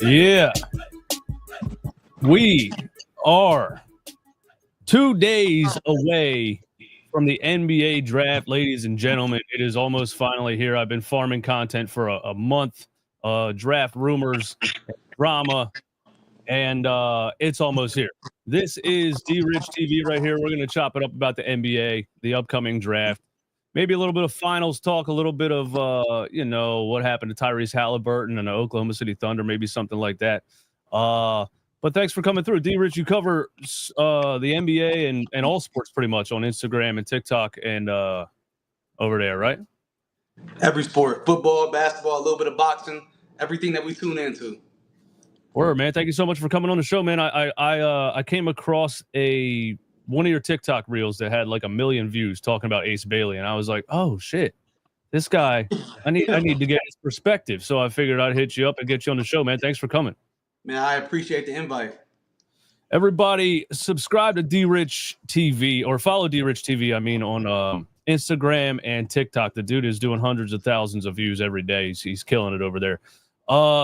Yeah, we are 2 days away from the NBA draft, ladies and gentlemen. It is almost finally here. I've been farming content for a month, draft rumors, drama, and it's almost here. This is DRichTV right here. We're going to chop it up about the NBA, the upcoming draft, maybe a little bit of finals talk, a little bit of, what happened to Tyrese Halliburton and the Oklahoma City Thunder, maybe something like that. But thanks for coming through. D-Rich, you cover the NBA and all sports pretty much on Instagram and TikTok and over there, right? Every sport, football, basketball, a little bit of boxing, everything that we tune into. Word, man. Thank you so much for coming on the show, man. I came across one of your TikTok reels that had like 1 million views talking about Ace Bailey, and I was like, oh shit, this guy, I need to get his perspective. So I figured I'd hit you up and get you on the show, man. Thanks for coming. Man, I appreciate the invite. Everybody, subscribe to DRichTV or follow DRichTV. I mean, on Instagram and TikTok. The dude is doing hundreds of thousands of views every day. He's killing it over there.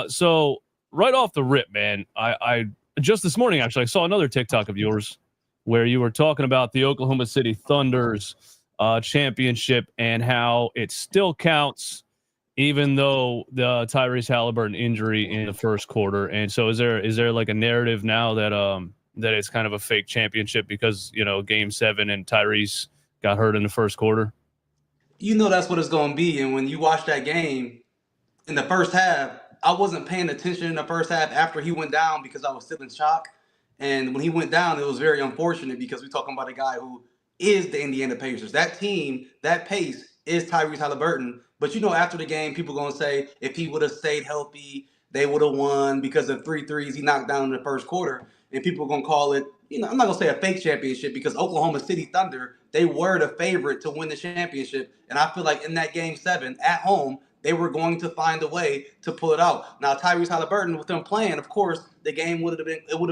So right off the rip, man, I just this morning actually I saw another TikTok of yours where you were talking about the Oklahoma City Thunder's championship and how it still counts, even though the Tyrese Halliburton injury in the first quarter. And so is there like a narrative now that it's kind of a fake championship because, Game 7 and Tyrese got hurt in the first quarter? That's what it's going to be. And when you watch that game in the first half, I wasn't paying attention in the first half after he went down because I was still in shock. And when he went down, it was very unfortunate because we're talking about a guy who is the Indiana Pacers. That team, that pace is Tyrese Halliburton. But after the game, people going to say if he would have stayed healthy, they would have won because of 3 threes he knocked down in the first quarter. And people are going to call it, I'm not going to say a fake championship because Oklahoma City Thunder, they were the favorite to win the championship. And I feel like in that Game 7 at home, they were going to find a way to pull it out. Now, Tyrese Halliburton, with them playing, of course, the game would have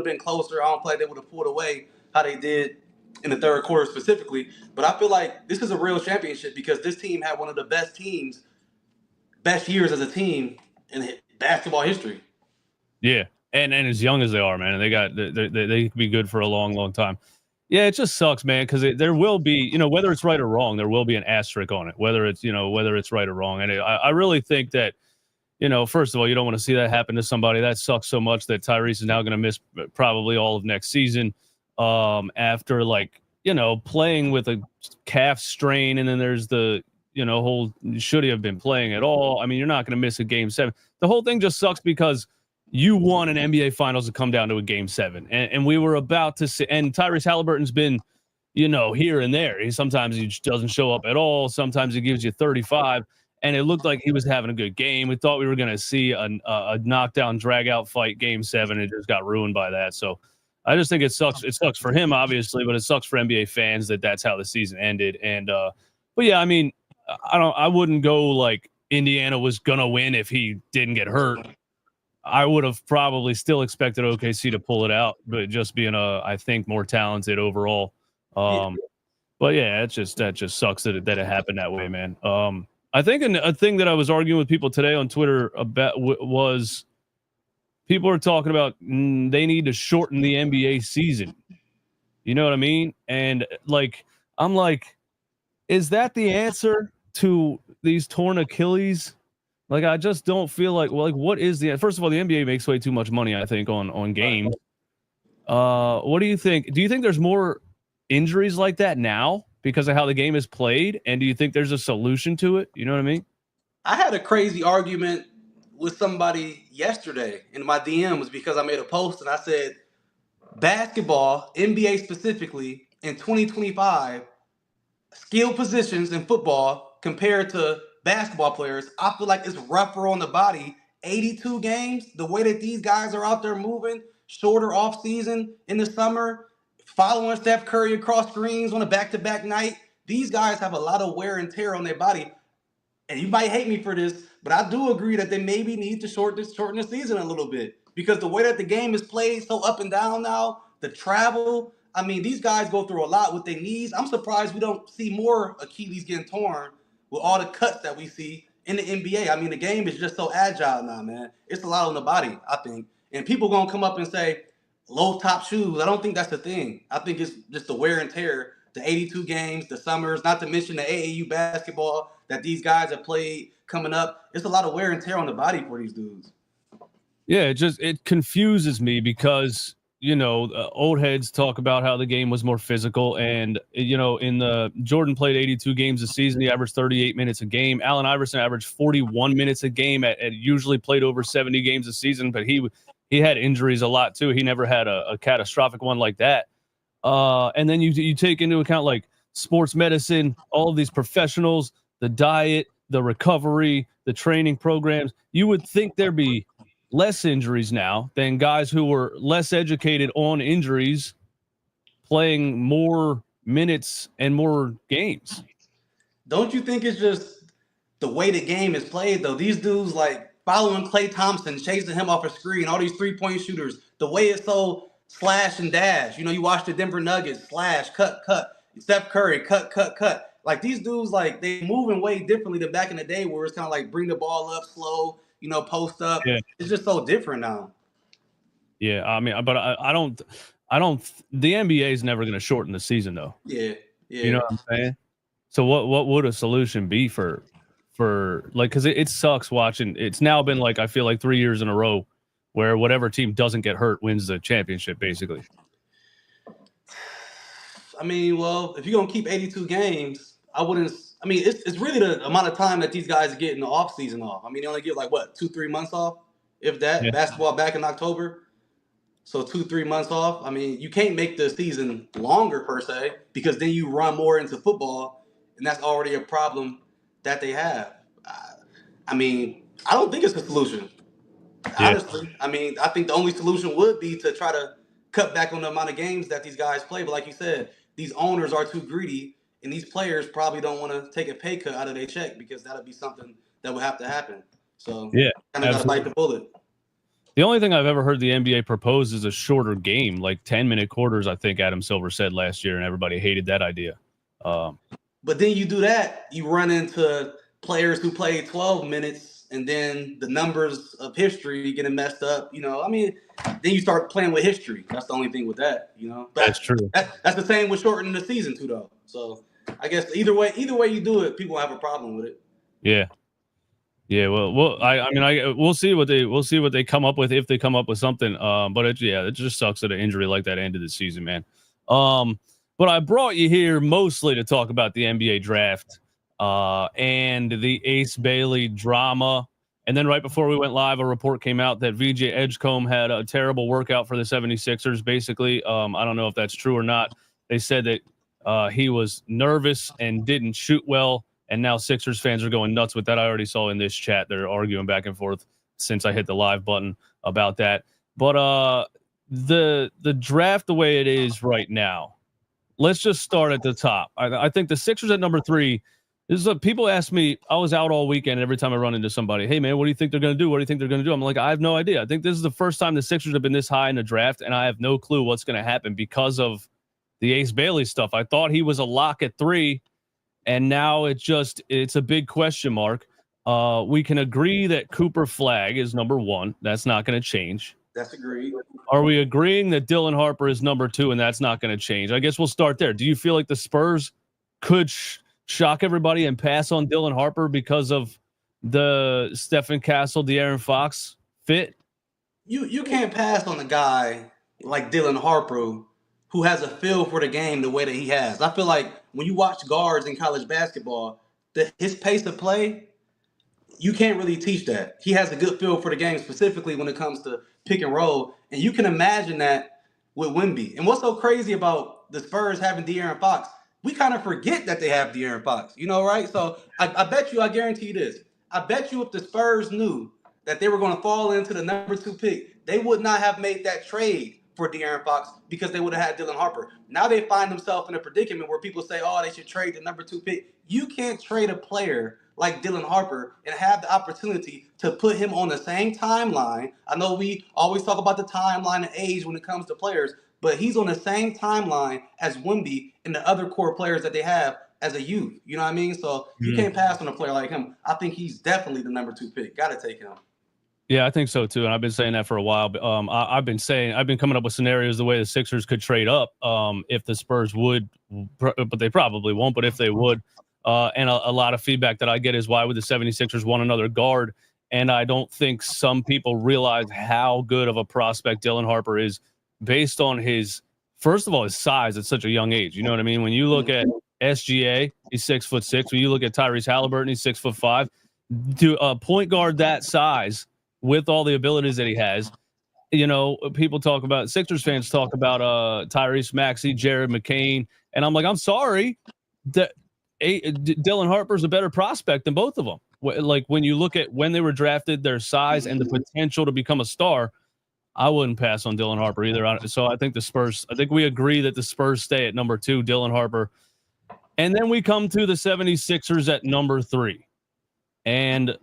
been closer. I don't feel like they would have pulled away how they did in the third quarter specifically. But I feel like this is a real championship because this team had one of the best years as a team in basketball history. Yeah, and as young as they are, man, and they could be good for a long, long time. Yeah, it just sucks, man, because there will be, whether it's right or wrong, there will be an asterisk on it, whether it's right or wrong. And I really think that, first of all, you don't want to see that happen to somebody. That sucks so much that Tyrese is now going to miss probably all of next season after, playing with a calf strain. And then there's the, whole should he have been playing at all? I mean, you're not going to miss a Game 7. The whole thing just sucks because you won an NBA Finals to come down to a Game 7. And we were about to see, and Tyrese Halliburton's been, here and there. Sometimes he just doesn't show up at all. Sometimes he gives you 35. And it looked like he was having a good game. We thought we were going to see a knockdown, drag-out fight Game 7. It just got ruined by that. So I just think it sucks. It sucks for him, obviously, but it sucks for NBA fans that's how the season ended. And but yeah, I mean, I wouldn't go like Indiana was going to win if he didn't get hurt. I would have probably still expected OKC to pull it out, but just being I think more talented overall. But yeah, that just sucks that it happened that way, man. I think a thing that I was arguing with people today on Twitter about was people are talking about they need to shorten the NBA season. You know what I mean? And I'm like, is that the answer to these torn Achilles? I just don't feel like, what is first of all, the NBA makes way too much money, I think, on games. What do you think? Do you think there's more injuries like that now because of how the game is played? And do you think there's a solution to it? You know what I mean? I had a crazy argument with somebody yesterday in my DMs because I made a post and I said, basketball, NBA specifically, in 2025, skill positions in football compared to basketball players, I feel like it's rougher on the body. 82 games, the way that these guys are out there moving, shorter off season in the summer, following Steph Curry across screens on a back-to-back night. These guys have a lot of wear and tear on their body. And you might hate me for this, but I do agree that they maybe need to shorten the season a little bit because the way that the game is played so up and down now, the travel, I mean, these guys go through a lot with their knees. I'm surprised we don't see more Achilles getting torn with all the cuts that we see in the NBA. I mean, the game is just so agile now, man. It's a lot on the body, I think. And people gonna come up and say low top shoes. I don't think that's the thing. I think it's just the wear and tear, the 82 games, the summers, not to mention the AAU basketball that these guys have played coming up. It's a lot of wear and tear on the body for these dudes. Yeah, it confuses me because, old heads talk about how the game was more physical. And, in the Jordan played 82 games a season. He averaged 38 minutes a game. Allen Iverson averaged 41 minutes a game and usually played over 70 games a season. But he had injuries a lot, too. He never had a catastrophic one like that. And then you take into account like sports medicine, all of these professionals, the diet, the recovery, the training programs. You would think there'd be less injuries now than guys who were less educated on injuries playing more minutes and more games. Don't you think it's just the way the game is played, though? These dudes like following Klay Thompson, chasing him off a screen, all these three-point shooters, the way it's so slash and dash. You watch the Denver Nuggets, slash, cut. Steph Curry, cut. Like these dudes, like they moving way differently than back in the day where it's kind of like bring the ball up slow, post up. Yeah. It's just so different now. Yeah, I mean, but I don't. The NBA is never going to shorten the season, though. Yeah. You know what I'm saying? So what would a solution be for like, because it sucks watching. It's now been like I feel like 3 years in a row where whatever team doesn't get hurt wins the championship, basically. I mean, well, if you're gonna keep 82 games, I wouldn't. I mean, it's really the amount of time that these guys get in the off season off. I mean, they only get like what 2-3 months off, if that. Yeah. Basketball back in October, so 2-3 months off. I mean, you can't make the season longer per se because then you run more into football, and that's already a problem that they have. I mean, I don't think it's a solution. Yeah. Honestly, I mean, I think the only solution would be to try to cut back on the amount of games that these guys play. But like you said, these owners are too greedy, and these players probably don't want to take a pay cut out of their check because that would be something that would have to happen. So yeah, kind of got to bite the bullet. The only thing I've ever heard the NBA propose is a shorter game, like 10-minute quarters, I think Adam Silver said last year, and everybody hated that idea. But then you do that, you run into players who play 12 minutes, and then the numbers of history getting messed up. I mean, then you start playing with history. That's the only thing with that. But that's true. That's the same with shortening the season too, though. So I guess either way you do it, people have a problem with it. Yeah. Yeah. Well, we'll see what they come up with if they come up with something. But it just sucks that an injury like that ended the season, man. But I brought you here mostly to talk about the NBA draft and the Ace Bailey drama. And then right before we went live, a report came out that Vj Edgecombe had a terrible workout for the 76ers, basically. I don't know if that's true or not. They said that he was nervous and didn't shoot well, and now Sixers fans are going nuts with that. I already saw in this chat they're arguing back and forth since I hit the live button about that. But the draft the way it is right now, let's just start at the top. I think the Sixers at number 3. This is what people ask me. I was out all weekend. Every time I run into somebody, hey man, what do you think they're going to do? What do you think they're going to do? I'm like, I have no idea. I think this is the first time the Sixers have been this high in the draft, and I have no clue what's going to happen because of the Ace Bailey stuff. I thought he was a lock at 3, and now it's a big question mark. We can agree that Cooper Flagg is number 1. That's not going to change. That's agreed. Are we agreeing that Dylan Harper is number 2, and that's not going to change? I guess we'll start there. Do you feel like the Spurs could shock everybody and pass on Dylan Harper because of the Stephen Castle, De'Aaron Fox fit? You can't pass on a guy like Dylan Harper who has a feel for the game the way that he has. I feel like when you watch guards in college basketball, his pace of play, you can't really teach that. He has a good feel for the game, specifically when it comes to pick and roll. And you can imagine that with Wemby. And what's so crazy about the Spurs having De'Aaron Fox, we kind of forget that they have De'Aaron Fox, right? So I bet you, I guarantee you this. I bet you if the Spurs knew that they were going to fall into the number 2 pick, they would not have made that trade for De'Aaron Fox because they would have had Dylan Harper. Now they find themselves in a predicament where people say, oh, they should trade the number 2 pick. You can't trade a player like Dylan Harper and have the opportunity to put him on the same timeline. I know we always talk about the timeline and age when it comes to players, but he's on the same timeline as Wemby and the other core players that they have as a youth. You know what I mean? So you can't pass on a player like him. I think he's definitely the number 2 pick. Got to take him. Yeah, I think so too, and I've been saying that for a while. But I've been coming up with scenarios the way the Sixers could trade up if the Spurs would, but they probably won't. But if they would, and a lot of feedback that I get is why would the 76ers want another guard? And I don't think some people realize how good of a prospect Dylan Harper is based on his, first of all, his size at such a young age. You know what I mean? When you look at SGA, he's 6'6". When you look at Tyrese Hapiburton, he's 6'5". To a point guard that size, with all the abilities that he has, you know, people talk about, Sixers fans talk about Tyrese Maxey, Jared McCain, and I'm like, I'm sorry, that Dylan Harper's a better prospect than both of them. Like when you look at when they were drafted, their size and the potential to become a star, I wouldn't pass on Dylan Harper either. So I think we agree that the Spurs stay at number 2, Dylan Harper. And then we come to the 76ers at number 3. And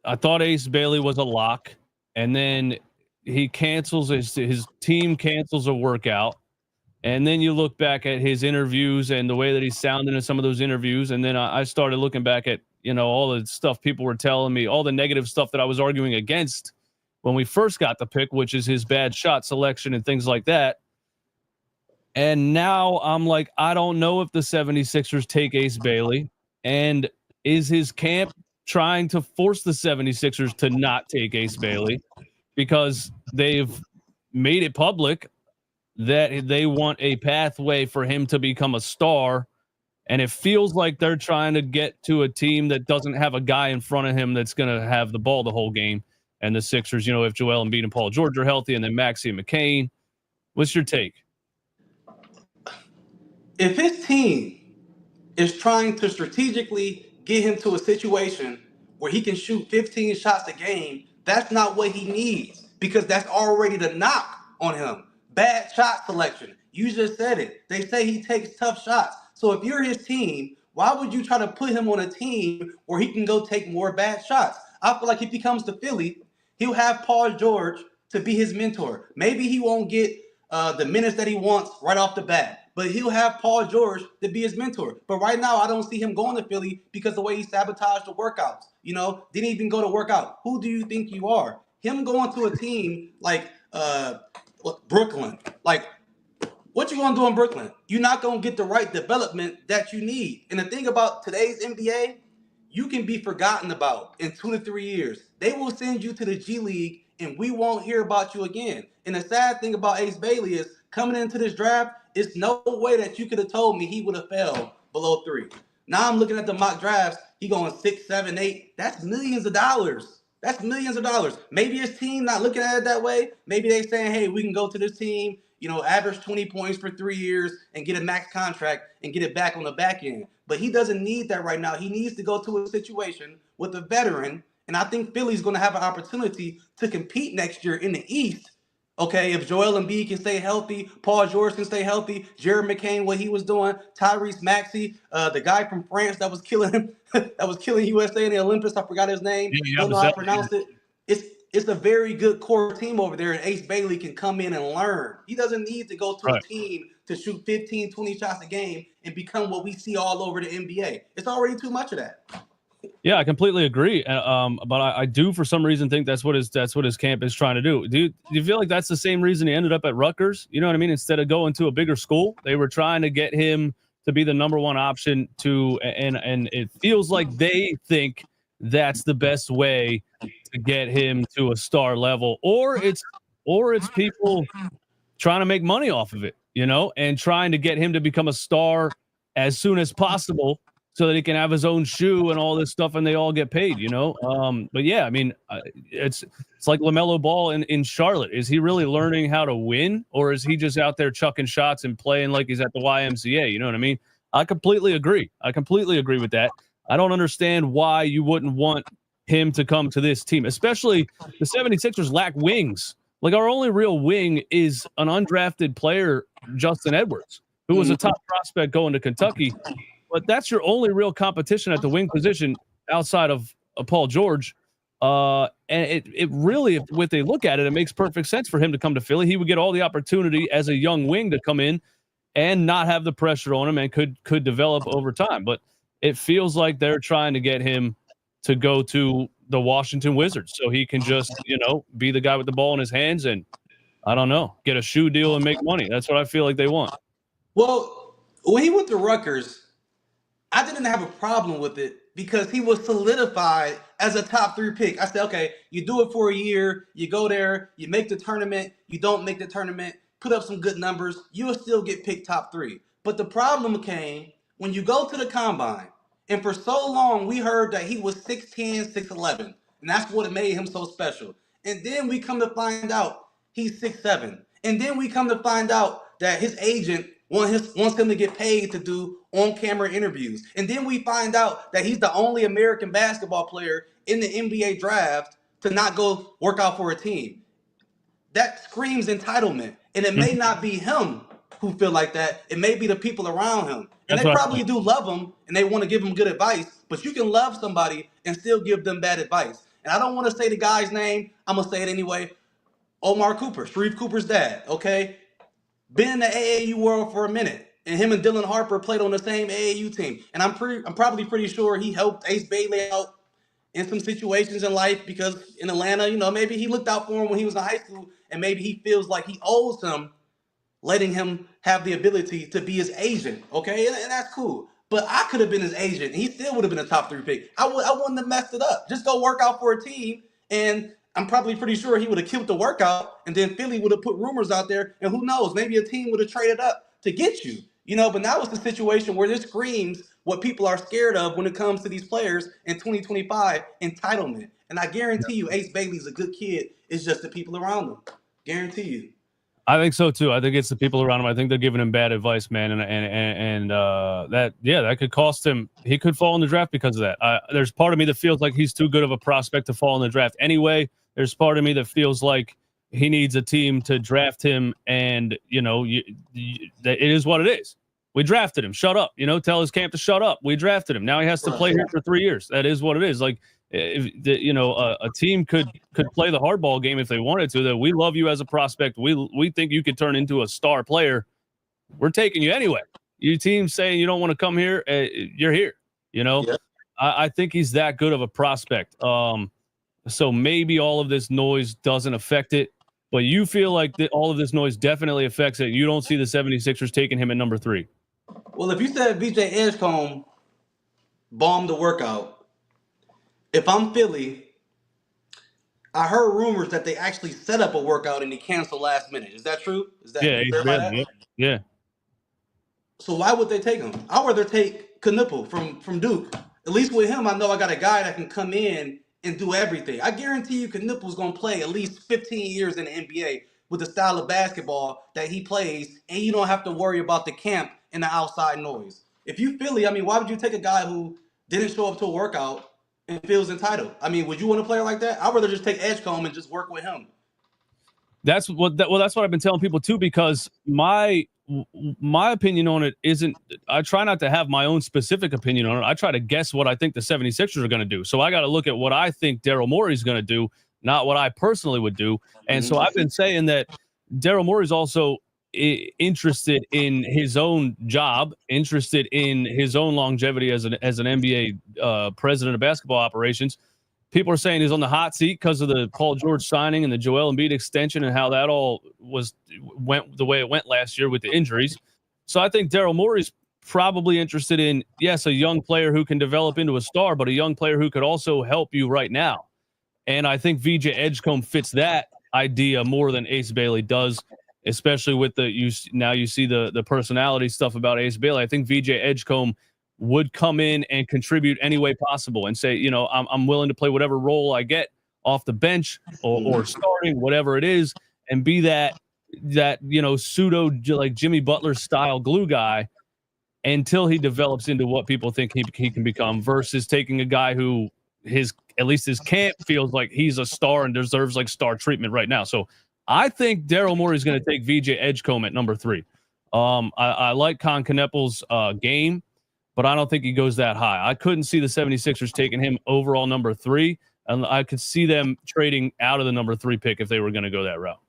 I thought Ace Bailey was a lock, and then he cancels his team cancels a workout, and then you look back at his interviews and the way that he sounded in some of those interviews, and then I started looking back at, you know, all the stuff people were telling me, all the negative stuff that I was arguing against when we first got the pick, which is his bad shot selection and things like that. And now I'm like, I don't know if the 76ers take Ace Bailey, and is his camp trying to force the 76ers to not take Ace Bailey because they've made it public that they want a pathway for him to become a star. And it feels like they're trying to get to a team that doesn't have a guy in front of him that's going to have the ball the whole game. And the Sixers, you know, if Joel Embiid and Paul George are healthy, and then Maxey and McCain, what's your take? If his team is trying to strategically get him to a situation where he can shoot 15 shots a game, that's not what he needs, because that's already the knock on him. Bad shot selection. You just said it. They say he takes tough shots. So if you're his team, why would you try to put him on a team where he can go take more bad shots? I feel like if he comes to Philly, he'll have Paul George to be his mentor. Maybe he won't get the minutes that he wants right off the bat, but he'll have Paul George to be his mentor. But right now, I don't see him going to Philly because the way he sabotaged the workouts. You know, didn't even go to work out. Who do you think you are? Him going to a team like Brooklyn, like, what you gonna do in Brooklyn? You're not gonna get the right development that you need. And the thing about today's NBA, you can be forgotten about in 2 to 3 years. They will send you to the G League, and we won't hear about you again. And the sad thing about Ace Bailey is, coming into this draft, it's no way that you could have told me he would have fell below 3. Now I'm looking at the mock drafts. He going 6, 7, 8. That's millions of dollars. That's millions of dollars. Maybe his team not looking at it that way. Maybe they saying, hey, we can go to this team, you know, average 20 points for 3 years and get a max contract and get it back on the back end. But he doesn't need that right now. He needs to go to a situation with a veteran. And I think Philly's going to have an opportunity to compete next year in the East. Okay, if Joel Embiid can stay healthy, Paul George can stay healthy, Jared McCain, what he was doing, Tyrese Maxey, the guy from France that was killing him, that was killing USA in the Olympics, I forgot his name. Don't know how to pronounce it. It's a very good core team over there, and Ace Bailey can come in and learn. He doesn't need to go to a team to shoot 15, 20 shots a game and become what we see all over the NBA. It's already too much of that. Yeah, I completely agree. But I do, for some reason, think that's what his camp is trying to do. Do you feel like that's the same reason he ended up at Rutgers? You know what I mean? Instead of going to a bigger school, they were trying to get him to be the number one option and it feels like they think that's the best way to get him to a star level, or it's people trying to make money off of it, you know, and trying to get him to become a star as soon as possible, so that he can have his own shoe and all this stuff, and they all get paid, you know? But yeah, I mean, it's like LaMelo Ball in Charlotte. Is he really learning how to win, or is he just out there chucking shots and playing like he's at the YMCA? You know what I mean? I completely agree with that. I don't understand why you wouldn't want him to come to this team, especially the 76ers lack wings. Like, our only real wing is an undrafted player, Justin Edwards, who was a top prospect going to Kentucky. But that's your only real competition at the wing position outside of Paul George. And it really, if they look at it, it makes perfect sense for him to come to Philly. He would get all the opportunity as a young wing to come in and not have the pressure on him, and could develop over time. But it feels like they're trying to get him to go to the Washington Wizards, so he can just, you know, be the guy with the ball in his hands and, I don't know, get a shoe deal and make money. That's what I feel like they want. Well, when he went to Rutgers, I didn't have a problem with it because he was solidified as a top 3 pick. I said, okay, you do it for a year, you go there, you make the tournament, you don't make the tournament, put up some good numbers, you will still get picked top 3. But the problem came when you go to the combine, and for so long we heard that he was 6'10", 6'11", and that's what made him so special. And then we come to find out he's 6'7", and then we come to find out that his agent wants him to get paid to do on-camera interviews. And then we find out that he's the only American basketball player in the NBA draft to not go work out for a team. That screams entitlement. And it may not be him who feel like that. It may be the people around him. And they probably do love him and they want to give him good advice. But you can love somebody and still give them bad advice. And I don't want to say the guy's name. I'm going to say it anyway. Omar Cooper, Sharif Cooper's dad, okay? Been in the AAU world for a minute, and him and Dylan Harper played on the same AAU team. And I'm probably pretty sure he helped Ace Bailey out in some situations in life because in Atlanta, you know, maybe he looked out for him when he was in high school, and maybe he feels like he owes him letting him have the ability to be his agent, okay? And that's cool. But I could have been his agent, and he still would have been a top 3 pick. I wouldn't have messed it up. Just go work out for a team, and I'm probably pretty sure he would have killed the workout, and then Philly would have put rumors out there, and who knows, maybe a team would have traded up to get you. You know, but now it's the situation where this screams what people are scared of when it comes to these players in 2025, entitlement. And I guarantee you Ace Bailey's a good kid. It's just the people around him. Guarantee you. I think so too. I think it's the people around him. I think they're giving him bad advice, man, and that could cost him. He could fall in the draft because of that. There's part of me that feels like he's too good of a prospect to fall in the draft anyway. There's part of me that feels like he needs a team to draft him, and you know, it is what it is. We drafted him. Shut up. You know, tell his camp to shut up. We drafted him. Now he has to play here for 3 years. That is what it is. Like, a team could play the hardball game if they wanted to. That we love you as a prospect. We think you could turn into a star player. We're taking you anyway. You team saying you don't want to come here, you're here. You know, yeah. I think he's that good of a prospect. So maybe all of this noise doesn't affect it, but you feel like all of this noise definitely affects it. You don't see the 76ers taking him at number 3. Well, if you said Vj Edgecombe bombed the workout, if I'm Philly, I heard rumors that they actually set up a workout and he canceled last minute. Is that true? Is that yeah. So why would they take him? I'd rather take Knipple from Duke. At least with him, I know I got a guy that can come in and do everything. I guarantee you Knipple's going to play at least 15 years in the NBA with the style of basketball that he plays, and you don't have to worry about the camp and the outside noise. If you Philly, I mean, why would you take a guy who didn't show up to a workout and feels entitled? I mean, would you want a player like that? I'd rather just take Edgecombe and just work with him. That's what I've been telling people too, because my opinion on it isn't, I try not to have my own specific opinion on it. I try to guess what I think the 76ers are going to do. So I got to look at what I think Daryl Morey's going to do, not what I personally would do. And so I've been saying that Daryl Morey's also interested in his own job, interested in his own longevity as an NBA president of basketball operations. People are saying he's on the hot seat because of the Paul George signing and the Joel Embiid extension and how that all went the way it went last year with the injuries. So I think Daryl Morey's probably interested in, yes, a young player who can develop into a star, but a young player who could also help you right now. And I think Vj Edgecombe fits that idea more than Ace Bailey does, especially with you see the personality stuff about Ace Bailey. I think Vj Edgecombe would come in and contribute any way possible and say, you know, I'm willing to play whatever role I get off the bench or starting, whatever it is, and be that you know, pseudo like Jimmy Butler style glue guy until he develops into what people think he can become, versus taking a guy who at least his camp feels like he's a star and deserves like star treatment right now. So I think Daryl Morey is going to take Vj Edgecombe at number 3. I like Con Kneppel's game, but I don't think he goes that high. I couldn't see the 76ers taking him overall number 3, and I could see them trading out of the number 3 pick if they were going to go that route.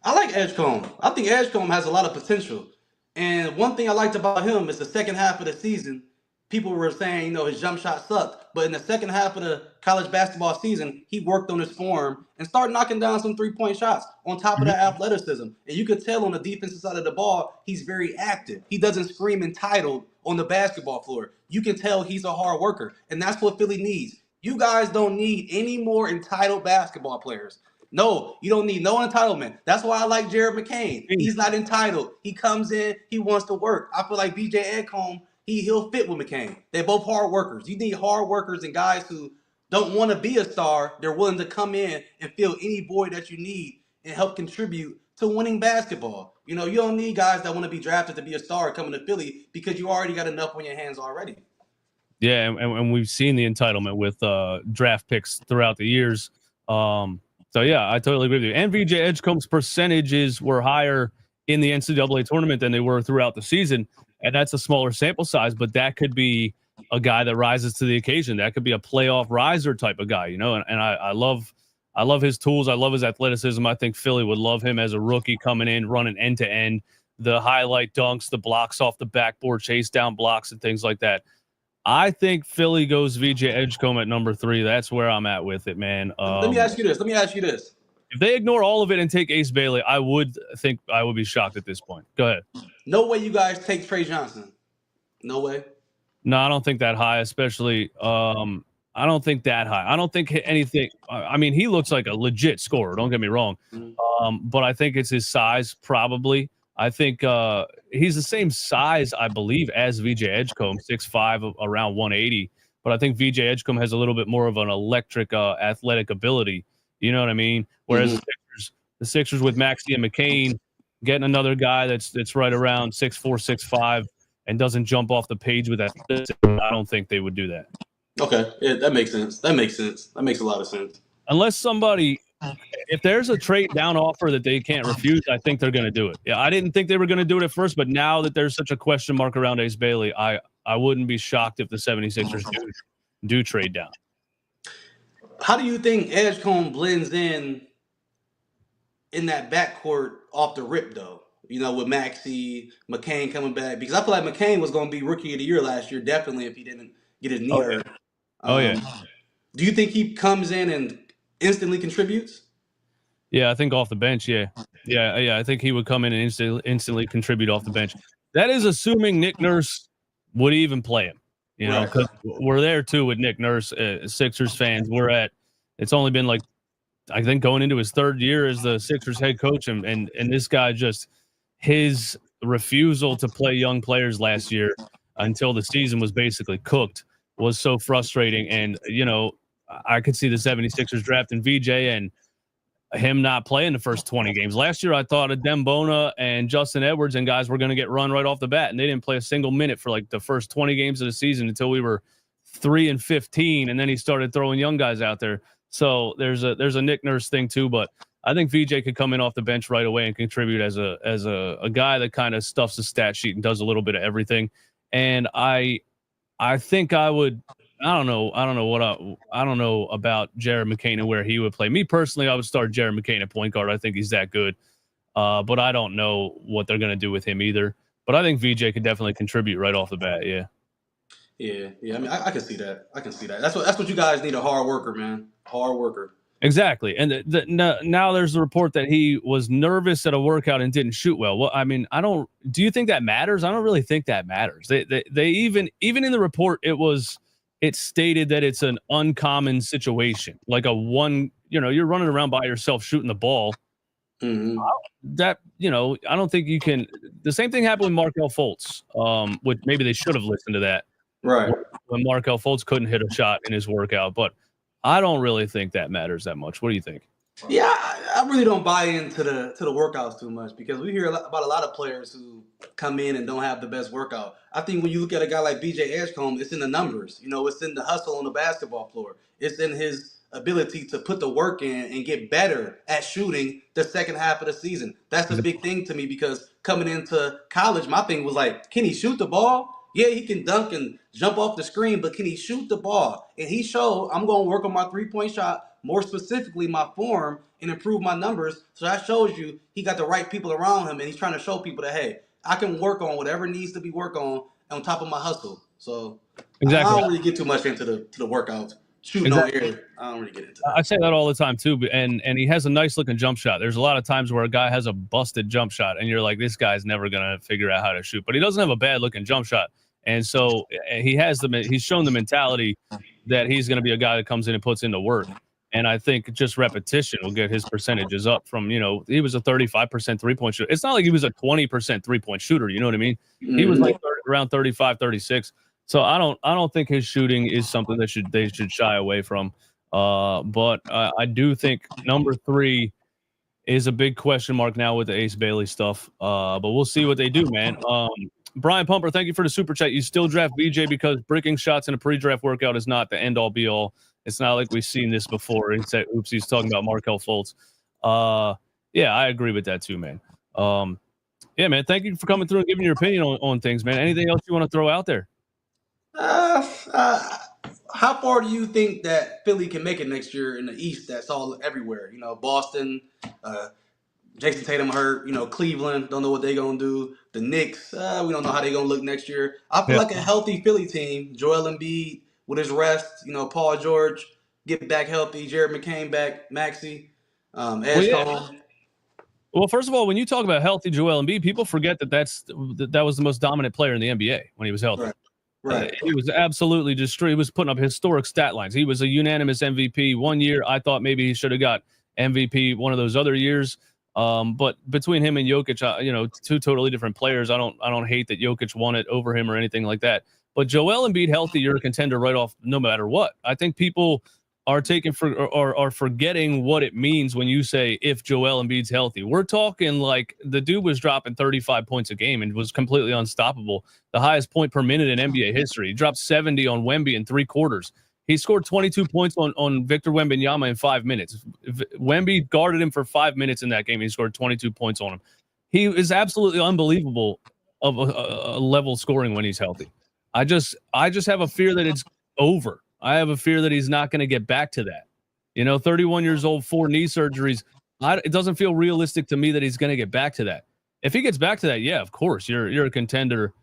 I like Edgecombe. I think Edgecombe has a lot of potential. And one thing I liked about him is the second half of the season, people were saying, you know, his jump shot sucked. But in the second half of the college basketball season, he worked on his form and started knocking down some 3-point shots on top of that athleticism. And you could tell on the defensive side of the ball, he's very active. He doesn't scream entitled on the basketball floor. You can tell he's a hard worker. And that's what Philly needs. You guys don't need any more entitled basketball players. No, you don't need no entitlement. That's why I like Jared McCain. He's not entitled. He comes in, he wants to work. I feel like Vj Edgecombe, he'll fit with McCain. They're both hard workers. You need hard workers and guys who don't want to be a star. They're willing to come in and fill any void that you need and help contribute to winning basketball. You know, you don't need guys that want to be drafted to be a star coming to Philly because you already got enough on your hands already. Yeah, and we've seen the entitlement with draft picks throughout the years. So, yeah, I totally agree with you. And Vj Edgecombe's percentages were higher in the NCAA tournament than they were throughout the season. And that's a smaller sample size, but that could be a guy that rises to the occasion. That could be a playoff riser type of guy, you know. And I love his tools. I love his athleticism. I think Philly would love him as a rookie coming in, running end to end, the highlight dunks, the blocks off the backboard, chase down blocks, and things like that. I think Philly goes Vj Edgecombe at number 3. That's where I'm at with it, man. Let me ask you this. If they ignore all of it and take Ace Bailey, I would be shocked at this point. Go ahead. No way you guys take Trey Johnson. No way. No, I don't think that high, especially I don't think that high. I don't think anything. I mean, he looks like a legit scorer. Don't get me wrong. But I think it's his size, probably. I think he's the same size, I believe, as Vj Edgecombe, 6'5", around 180. But I think Vj Edgecombe has a little bit more of an electric athletic ability. You know what I mean? Whereas the Sixers with Maxey and McCain, getting another guy that's right around 6'4", 6'5", and doesn't jump off the page with that, I don't think they would do that. Okay, yeah, that makes sense. That makes a lot of sense. Unless somebody, if there's a trade down offer that they can't refuse, I think they're going to do it. Yeah, I didn't think they were going to do it at first, but now that there's such a question mark around Ace Bailey, I wouldn't be shocked if the 76ers do trade down. How do you think Edgecombe blends in that backcourt off the rip, though? You know, with Maxey, McCain coming back. Because I feel like McCain was going to be Rookie of the Year last year, definitely, if he didn't get his knee hurt. Yeah. Do you think he comes in and instantly contributes? Yeah, I think off the bench, yeah. I think he would come in and instantly contribute off the bench. That is assuming Nick Nurse would even play him. You know, because we're there too with Nick Nurse, Sixers fans. It's only been like, I think, going into his 3rd year as the Sixers head coach, and this guy, just his refusal to play young players last year until the season was basically cooked was so frustrating. And, you know, I could see the 76ers drafting Vj and him not playing the first 20 games. Last year, I thought Dembona and Justin Edwards and guys were going to get run right off the bat, and they didn't play a single minute for like the first 20 games of the season until we were 3-15, and then he started throwing young guys out there. So there's a Nick Nurse thing too, but I think Vj could come in off the bench right away and contribute as a guy that kind of stuffs the stat sheet and does a little bit of everything. And I think I would. I don't know about Jared McCain and where he would play. Me personally, I would start Jared McCain at point guard. I think he's that good. But I don't know what they're going to do with him either. But I think Vj could definitely contribute right off the bat. Yeah. I mean, I can see that. That's what you guys need, a hard worker, man. Hard worker. Exactly. And now there's a report that he was nervous at a workout and didn't shoot well. Well, I mean, do you think that matters? I don't really think that matters. They even in the report, it stated that it's an uncommon situation, like you're running around by yourself shooting the ball. That, I don't think you can. The same thing happened with Markelle Fultz, which maybe they should have listened to that. Right. When Markelle Fultz couldn't hit a shot in his workout. But I don't really think that matters that much. What do you think? Yeah, I really don't buy into the workouts too much, because we hear about a lot of players who come in and don't have the best workout. I think when you look at a guy like Vj Edgecombe, it's in the numbers. It's in the hustle on the basketball floor. It's in his ability to put the work in and get better at shooting the second half of the season. That's a big thing to me, because coming into college, my thing was like, can he shoot the ball? Yeah, he can dunk and jump off the screen, but can he shoot the ball? And he showed, I'm going to work on my three-point shot, more specifically my form, and improve my numbers. So that shows you he got the right people around him, and he's trying to show people that, hey, I can work on whatever needs to be worked on top of my hustle. So Exactly. I don't really get too much into the workouts. Shooting on air, I don't really get into that. I say that all the time too, and he has a nice looking jump shot. There's a lot of times where a guy has a busted jump shot, and you're like, this guy's never gonna figure out how to shoot. But he doesn't have a bad looking jump shot, and so he's shown the mentality that he's gonna be a guy that comes in and puts in the work. And I think just repetition will get his percentages up from, he was a 35% 3-point shooter. It's not like he was a 20% 3-point shooter. You know what I mean? He was like around 35, 36. So I don't think his shooting is something that they should shy away from. But I do think number 3 is a big question mark now with the Ace Bailey stuff. But we'll see what they do, man. Brian Pumper, thank you for the super chat. You still draft VJ because bricking shots in a pre-draft workout is not the end-all be-all. It's not like we've seen this before. He said, oops, he's talking about Markelle Fultz. Yeah, I agree with that too, man. Yeah, man, thank you for coming through and giving your opinion on things, man. Anything else you want to throw out there? How far do you think that Philly can make it next year in the East? That's all everywhere. Boston, Jason Tatum hurt. Cleveland, don't know what they're going to do. The Knicks, we don't know how they're going to look next year. I feel like a healthy Philly team, Joel Embiid with his rest, Paul George, get back healthy, Jared McCain back, Maxey, Edgecombe. Well, first of all, when you talk about healthy Joel Embiid, people forget that was the most dominant player in the NBA when he was healthy. Right. He was absolutely destroyed. He was putting up historic stat lines. He was a unanimous MVP one year. I thought maybe he should have got MVP one of those other years. But between him and Jokic, two totally different players. I don't hate that Jokic won it over him or anything like that. But Joel Embiid healthy, you're a contender right off, no matter what. I think people are forgetting what it means when you say if Joel Embiid's healthy. We're talking like the dude was dropping 35 points a game and was completely unstoppable. The highest point per minute in NBA history. He dropped 70 on Wemby in 3 quarters. He scored 22 points on Victor Wembanyama in 5 minutes. Wemby guarded him for 5 minutes in that game. He scored 22 points on him. He is absolutely unbelievable of a level scoring when he's healthy. I just have a fear that it's over. I have a fear that he's not going to get back to that. 31 years old, 4 knee surgeries. It doesn't feel realistic to me that he's going to get back to that. If he gets back to that, yeah, of course, you're a contender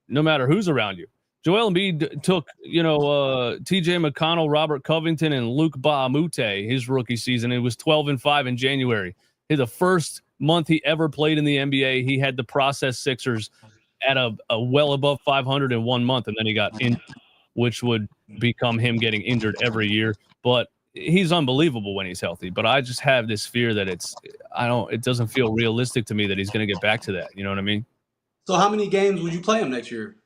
no matter who's around you. Joel Embiid took, T.J. McConnell, Robert Covington, and Luke Baamute his rookie season. It was 12-5 in January. The first month he ever played in the NBA, he had to process Sixers at a well above 500 in 1 month, and then he got injured, which would become him getting injured every year. But he's unbelievable when he's healthy. But I just have this fear that it doesn't feel realistic to me that he's going to get back to that. You know what I mean? So how many games would you play him next year?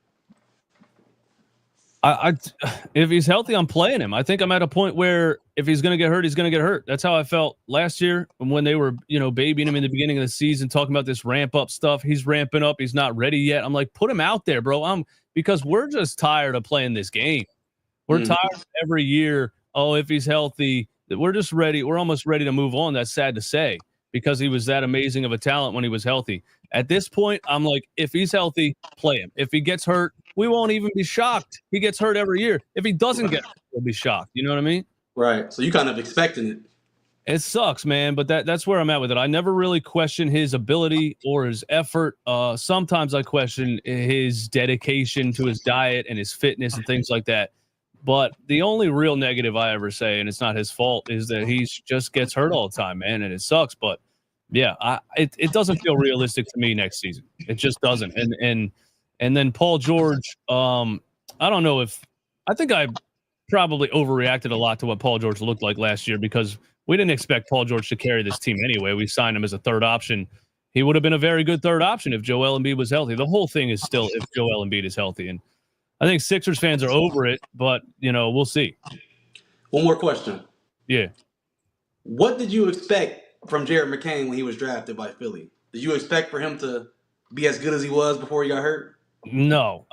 If he's healthy, I'm playing him. I think I'm at a point where if he's going to get hurt, he's going to get hurt. That's how I felt last year when they were, babying him in the beginning of the season, talking about this ramp up stuff. He's ramping up. He's not ready yet. I'm like, put him out there, bro. Because we're just tired of playing this game. We're tired every year. Oh, if he's healthy, we're just ready. We're almost ready to move on. That's sad to say because he was that amazing of a talent when he was healthy. At this point, I'm like, if he's healthy, play him. If he gets hurt, we won't even be shocked. He gets hurt every year. If he doesn't get hurt, we'll be shocked. You know what I mean? Right. So you kind of expecting it. It sucks, man, but that's where I'm at with it. I never really question his ability or his effort. Sometimes I question his dedication to his diet and his fitness and things like that. But the only real negative I ever say, and it's not his fault, is that he just gets hurt all the time, man, and it sucks. But yeah, it doesn't feel realistic to me next season. It just doesn't. And then Paul George, I don't know I think I probably overreacted a lot to what Paul George looked like last year because we didn't expect Paul George to carry this team anyway. We signed him as a third option. He would have been a very good third option if Joel Embiid was healthy. The whole thing is still if Joel Embiid is healthy. And I think Sixers fans are over it, but, we'll see. One more question. Yeah. What did you expect from Jared McCain when he was drafted by Philly? Did you expect for him to be as good as he was before he got hurt? No.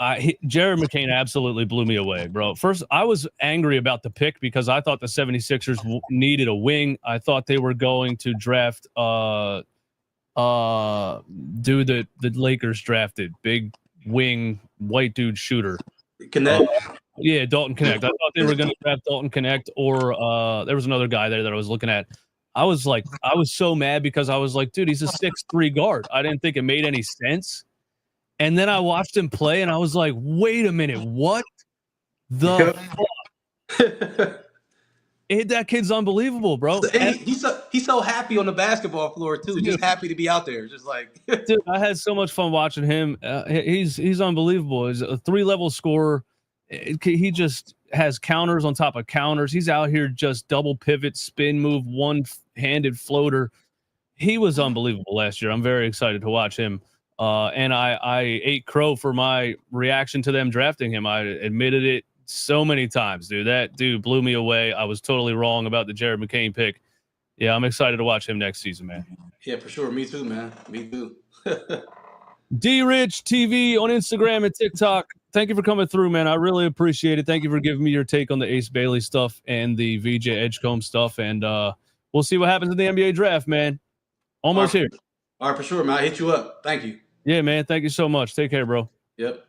Jared McCain absolutely blew me away, bro. First, I was angry about the pick because I thought the 76ers needed a wing. I thought they were going to draft the Lakers drafted, big wing, white dude shooter. Connect? Yeah, Dalton Connect. I thought they were going to draft Dalton Connect or there was another guy there that I was looking at. I was so mad because I was like, dude, he's a 6'3" guard. I didn't think it made any sense. And then I watched him play, and I was like, "Wait a minute, what the fuck?" That kid's unbelievable, bro. And he's so happy on the basketball floor too, just happy to be out there, just like. Dude, I had so much fun watching him. He's unbelievable. He's a 3-level scorer. He just has counters on top of counters. He's out here just double pivot, spin move, one-handed floater. He was unbelievable last year. I'm very excited to watch him. And I ate crow for my reaction to them drafting him. I admitted it so many times, dude. That dude blew me away. I was totally wrong about the Jared McCain pick. Yeah, I'm excited to watch him next season, man. Yeah, for sure. Me too, man. Me too. DRichTV on Instagram and TikTok. Thank you for coming through, man. I really appreciate it. Thank you for giving me your take on the Ace Bailey stuff and the Vj Edgecombe stuff. And we'll see what happens in the NBA draft, man. Almost here. All right, for sure, man. I'll hit you up. Thank you. Yeah, man. Thank you so much. Take care, bro. Yep.